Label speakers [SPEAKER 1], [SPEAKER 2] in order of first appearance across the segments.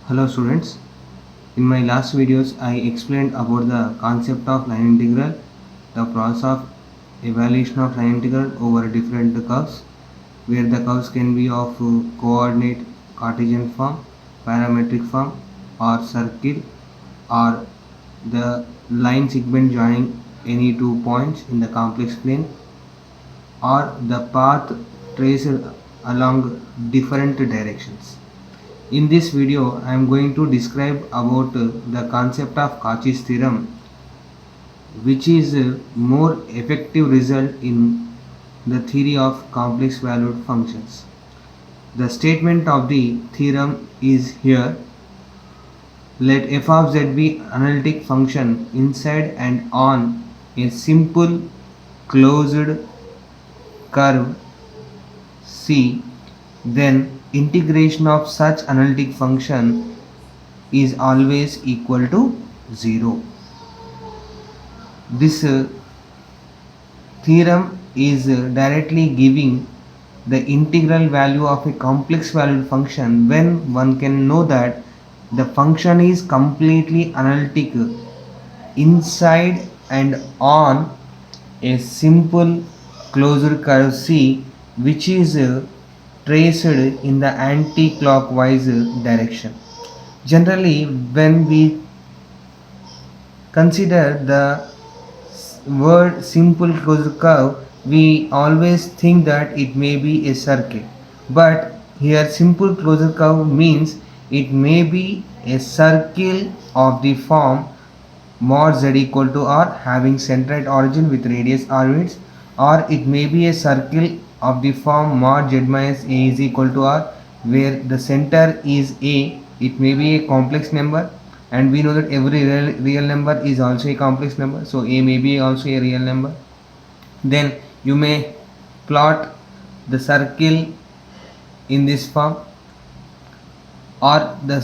[SPEAKER 1] Hello students, in my last videos I explained about the concept of line integral, the process of evaluation of line integral over different curves, where the curves can be of coordinate Cartesian form, parametric form or circle, or the line segment joining any two points in the complex plane, or the path traced along different directions. In this video, I am going to describe about the concept of Cauchy's theorem, which is a more effective result in the theory of complex valued functions. The statement of the theorem is here. Let f of z be analytic function inside and on a simple closed curve C, then integration of such analytic function is always equal to 0. This theorem is directly giving the integral value of a complex valued function when one can know that the function is completely analytic inside and on a simple closed curve C, which is traced in the anti-clockwise direction. Generally, when we consider the word simple closed curve, we always think that it may be a circle. But here simple closed curve means it may be a circle of the form mod z equal to r having center at origin with radius r units, or it may be a circle of the form mod z minus a is equal to r where the center is a. It may be a complex number, and we know that every real number is also a complex number, so a may be also a real number. Then you may plot the circle in this form, or the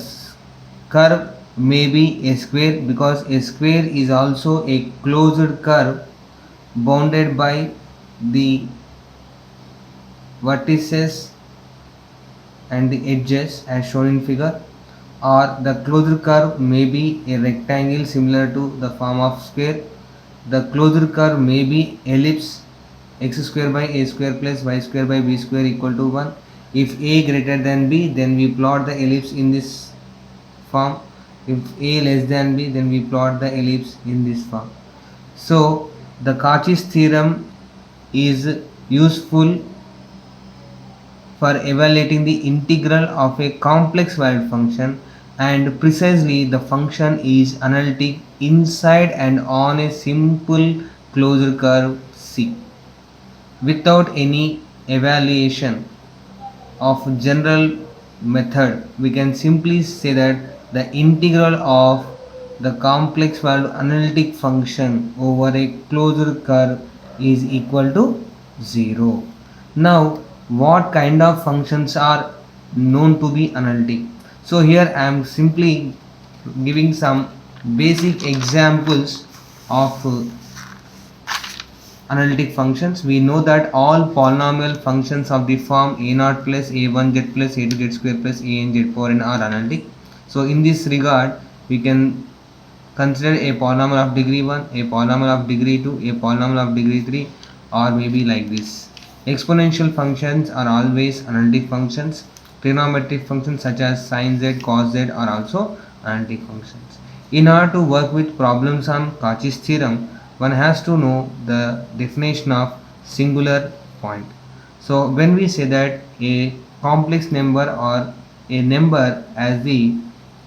[SPEAKER 1] curve may be a square, because a square is also a closed curve bounded by the vertices and the edges as shown in figure, or the closed curve may be a rectangle similar to the form of square. The closed curve may be ellipse x square by a square plus y square by b square equal to 1. If a greater than b, then we plot the ellipse in this form. If a less than b, then we plot the ellipse in this form. So the Cauchy's theorem is useful for evaluating the integral of a complex valued function, and precisely the function is analytic inside and on a simple closed curve C. Without any evaluation of general method, we can simply say that the integral of the complex valued analytic function over a closed curve is equal to 0. Now, what kind of functions are known to be analytic? So here I am simply giving some basic examples of analytic functions. We know that all polynomial functions of the form a0 plus a1z plus a2z square plus an z power n are analytic. So in this regard, we can consider a polynomial of degree 1, a polynomial of degree 2, a polynomial of degree 3, or maybe like this. Exponential functions are always analytic functions. Trigonometric functions such as sin z, cos z are also analytic functions. In order to work with problems on Cauchy's theorem, one has to know the definition of singular point. So when we say that a complex number or a number as the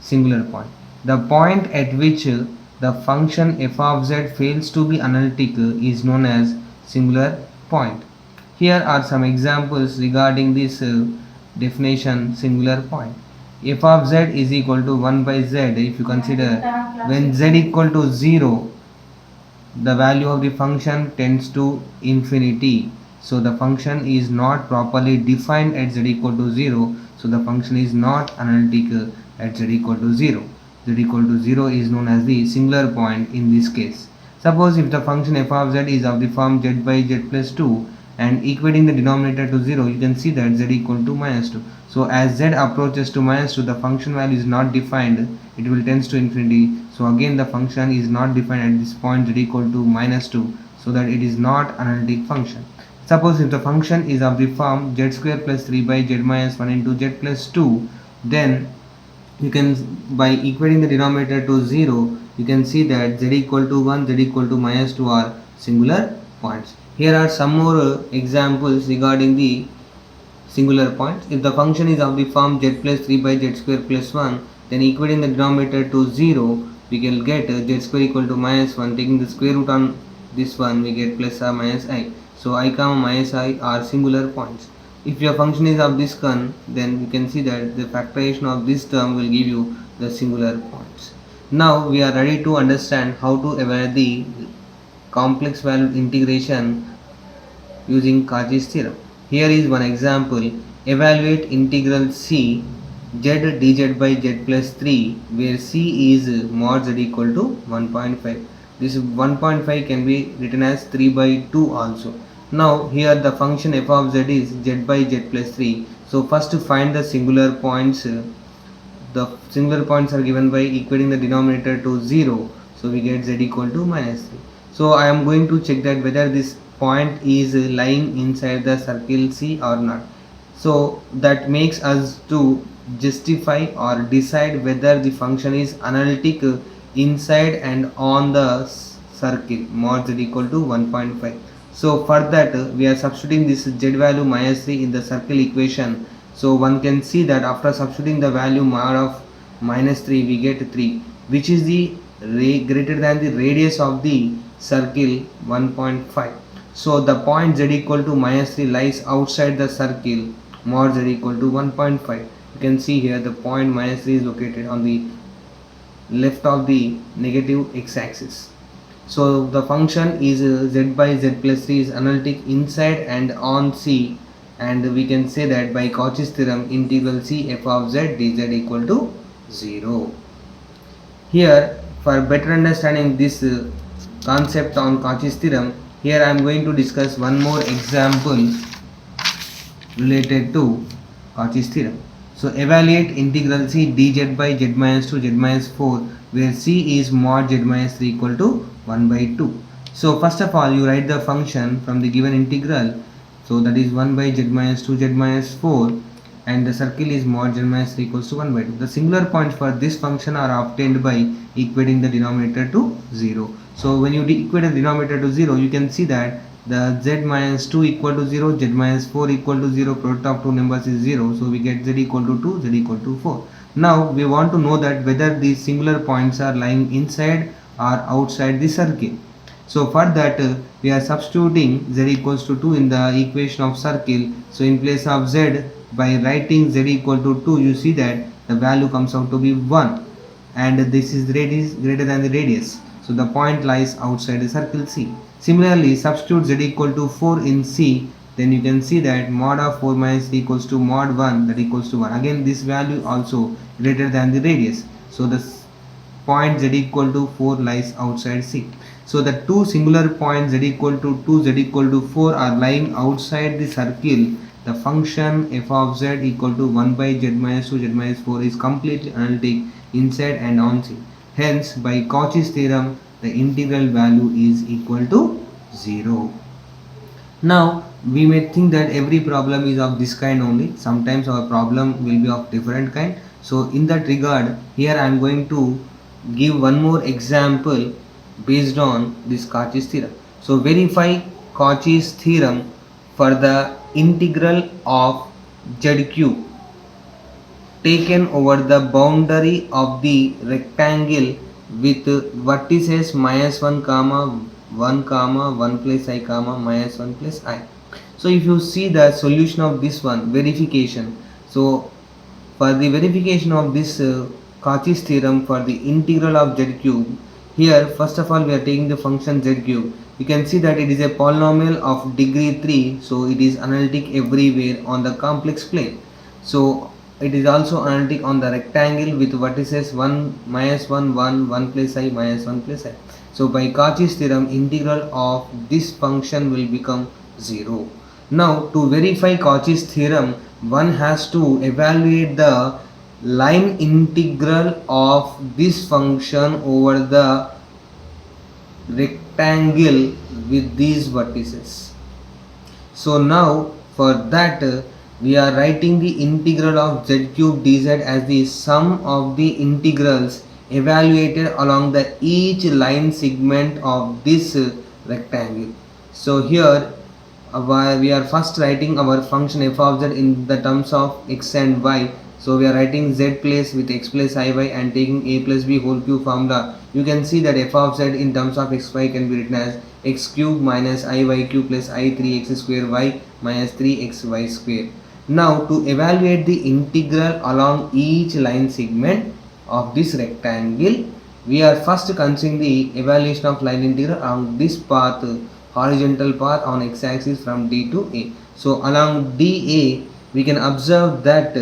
[SPEAKER 1] singular point, the point at which the function f of z fails to be analytic is known as singular point. Here are some examples regarding this definition singular point. F of z is equal to 1 by z. If you consider when z equal to 0, the value of the function tends to infinity. So the function is not properly defined at z equal to 0. So the function is not analytic at z equal to 0. Z equal to 0 is known as the singular point in this case. Suppose if the function f of z is of the form z by z plus 2 and equating the denominator to 0, you can see that z equal to minus 2. So as z approaches to minus 2, the function value is not defined, it will tends to infinity. So again the function is not defined at this point z equal to minus 2, so that it is not analytic function. Suppose if the function is of the form z square plus 3 by z minus 1 into z plus 2, then you can, by equating the denominator to 0, you can see that z equal to 1, z equal to minus 2 are singular points. Here are some more examples regarding the singular points. If the function is of the form z plus 3 by z square plus 1, then equating the denominator to 0, we can get z square equal to minus 1. Taking the square root on this one, we get plus or minus I. So I comma minus I are singular points. If your function is of this kind, then you can see that the factorization of this term will give you the singular points. Now we are ready to understand how to evaluate the complex valued integration using Cauchy's theorem. Here is one example. Evaluate integral c z dz by z plus 3, where c is mod z equal to 1.5. This 1.5 can be written as 3 by 2 also. Now here the function f of z is z by z plus 3. So first to find the singular points. The singular points are given by equating the denominator to 0. So we get z equal to minus 3. So I am going to check that whether this point is lying inside the circle C or not. So that makes us to justify or decide whether the function is analytic inside and on the circle mod z equal to 1.5. So for that we are substituting this z value minus 3 in the circle equation. So one can see that after substituting the value mod of minus 3, we get 3, which is the greater than the radius of the circle 1.5. So the point z equal to minus 3 lies outside the circle mod z equal to 1.5. You can see here the point minus 3 is located on the left of the negative x-axis. So the function is z by z plus 3 is analytic inside and on C, and we can say that by Cauchy's theorem integral c f of z dz equal to 0. Here, for better understanding this concept on Cauchy's theorem, here I am going to discuss one more example related to Cauchy's theorem. So evaluate integral c dz by z minus 2 z minus 4, where c is mod z minus 3 equal to 1 by 2. So first of all you write the function from the given integral. So that is 1 by z minus 2 z minus 4, and the circle is mod z minus 3 equals to 1 by 2. The singular points for this function are obtained by equating the denominator to 0. So when you equate the denominator to 0, you can see that the z minus 2 equal to 0, z minus 4 equal to 0, product of two numbers is 0. So we get z equal to 2, z equal to 4. Now we want to know that whether these singular points are lying inside or outside the circle. So for that we are substituting z equals to 2 in the equation of circle. So in place of z, by writing z equal to 2, you see that the value comes out to be 1, and this is radius greater than the radius. So the point lies outside the circle C. Similarly, substitute z equal to 4 in C, then you can see that mod of 4 minus 3 equals to mod 1, that equals to 1. Again this value also greater than the radius. So the point z equal to 4 lies outside C. So the two singular points z equal to 2, z equal to 4 are lying outside the circle. The function f of z equal to 1 by z minus 2 z minus 4 is completely analytic inside and on C. Hence by Cauchy's theorem the integral value is equal to 0. Now we may think that every problem is of this kind only. Sometimes our problem will be of different kind. So in that regard, here I am going to give one more example based on this Cauchy's theorem. So verify Cauchy's theorem for the integral of z cube taken over the boundary of the rectangle with vertices minus 1 comma 1 comma 1 plus I comma minus 1 plus I. So if you see the solution of this one, verification. So for the verification of this Cauchy's theorem for the integral of z cube, here first of all we are taking the function z cube. You can see that it is a polynomial of degree 3, so it is analytic everywhere on the complex plane. So it is also analytic on the rectangle with vertices 1 minus 1 1 1 plus I minus 1 plus I. So by Cauchy's theorem integral of this function will become 0. Now to verify Cauchy's theorem, one has to evaluate the line integral of this function over the rectangle with these vertices. So now for that we are writing the integral of z cube dz as the sum of the integrals evaluated along the each line segment of this rectangle. So here we are first writing our function f of z in the terms of x and y. So we are writing z place with x plus iy and taking a plus b whole cube formula. You can see that f of z in terms of xy can be written as x cube minus iy cube plus I 3x square y minus 3xy square. Now to evaluate the integral along each line segment of this rectangle, we are first considering the evaluation of line integral along this path, horizontal path on x-axis from D to A. So along DA we can observe that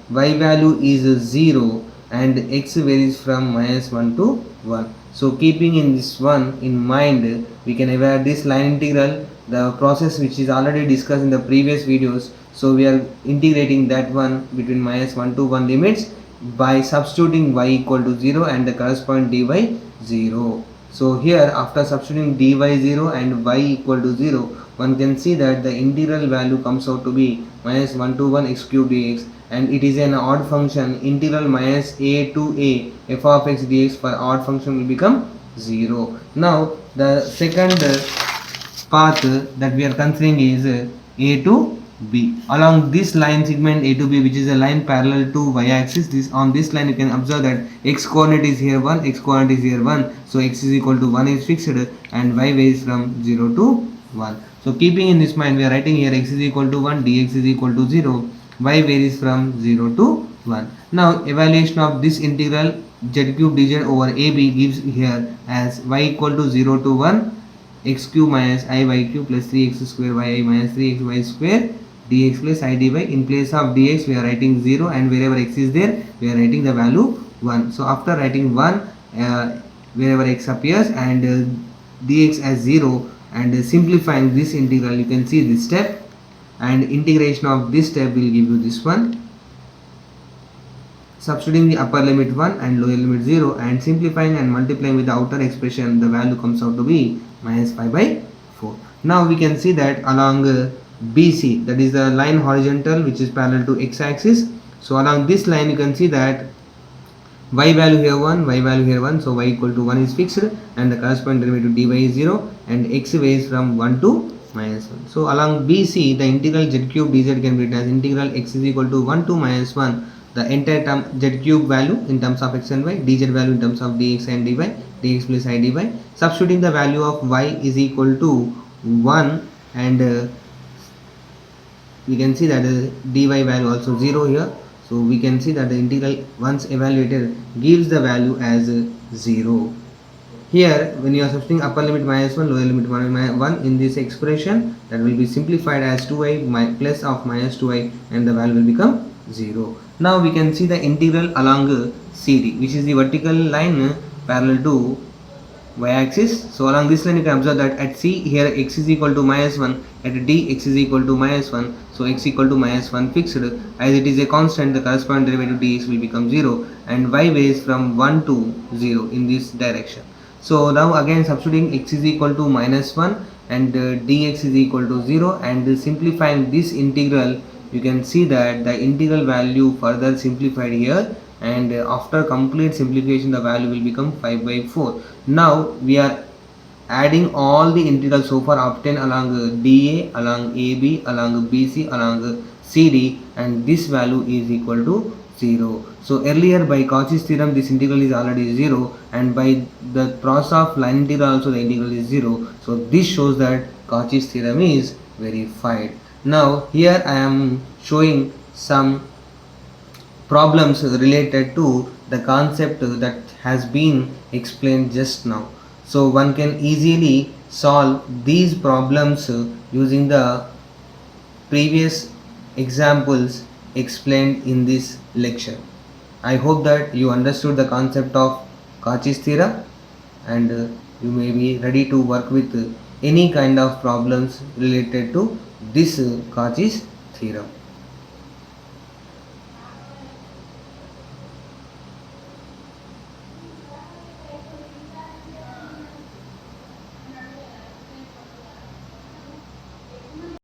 [SPEAKER 1] y value is 0 and x varies from -1 to 1. So keeping in this one in mind, we can evaluate this line integral, the process which is already discussed in the previous videos. So we are integrating that one between -1 to 1 limits by substituting y equal to 0 and the corresponding dy 0. So here after substituting dy 0 and y equal to 0, one can see that the integral value comes out to be -1 to 1 x cube dx, and it is an odd function. Integral minus a to a f of x dx for odd function will become 0. Now the second path that we are considering is a to b. Along this line segment a to b, which is a line parallel to y axis, this on this line you can observe that x coordinate is here 1, x coordinate is here 1, so x is equal to 1 is fixed and y varies from 0 to 1. So keeping in this mind, we are writing here x is equal to 1, dx is equal to 0, y varies from 0 to 1. Now evaluation of this integral z cube dz over ab gives here as y equal to 0 to 1 x cube minus iy cube plus 3x square y minus 3xy square dx plus I dy. In place of dx we are writing 0 and wherever x is there we are writing the value 1. So after writing 1 wherever x appears and dx as 0 and simplifying this integral, you can see this step, and integration of this step will give you this one. Substituting the upper limit 1 and lower limit 0 and simplifying and multiplying with the outer expression, the value comes out to be -5/4. Now we can see that along BC, that is the line horizontal which is parallel to x-axis. So along this line you can see that y value here 1, y value here 1, so y equal to 1 is fixed and the corresponding derivative dy is 0 and x varies from 1 to -1. So along BC the integral z cube dz can be written as integral x is equal to 1 to -1, the entire term z cube value in terms of x and y, dz value in terms of dx and dy, dx plus I dy. Substituting the value of y is equal to 1 and we can see that dy value also 0 here. So we can see that the integral once evaluated gives the value as 0. Here when you are substituting upper limit -1, lower limit 1 in this expression, that will be simplified as 2i plus of -2i and the value will become 0. Now we can see the integral along CD, which is the vertical line parallel to y-axis. So along this line you can observe that at C here x is equal to -1, at D x is equal to -1, so x equal to -1 fixed, as it is a constant the corresponding derivative dx will become 0 and y varies from 1 to 0 in this direction. So now again substituting x is equal to -1 and dx is equal to 0 and simplifying this integral, you can see that the integral value further simplified here, and after complete simplification the value will become 5/4. Now we are adding all the integrals so far obtained along DA, along AB, along BC, along CD, and this value is equal to 0. So earlier by Cauchy's theorem this integral is already 0, and by the process of line integral also the integral is 0. So this shows that Cauchy's theorem is verified. Now here I am showing some problems related to the concept that has been explained just now. So one can easily solve these problems using the previous examples explained in this lecture. I hope that you understood the concept of Cauchy's theorem and you may be ready to work with any kind of problems related to this Cauchy's theorem.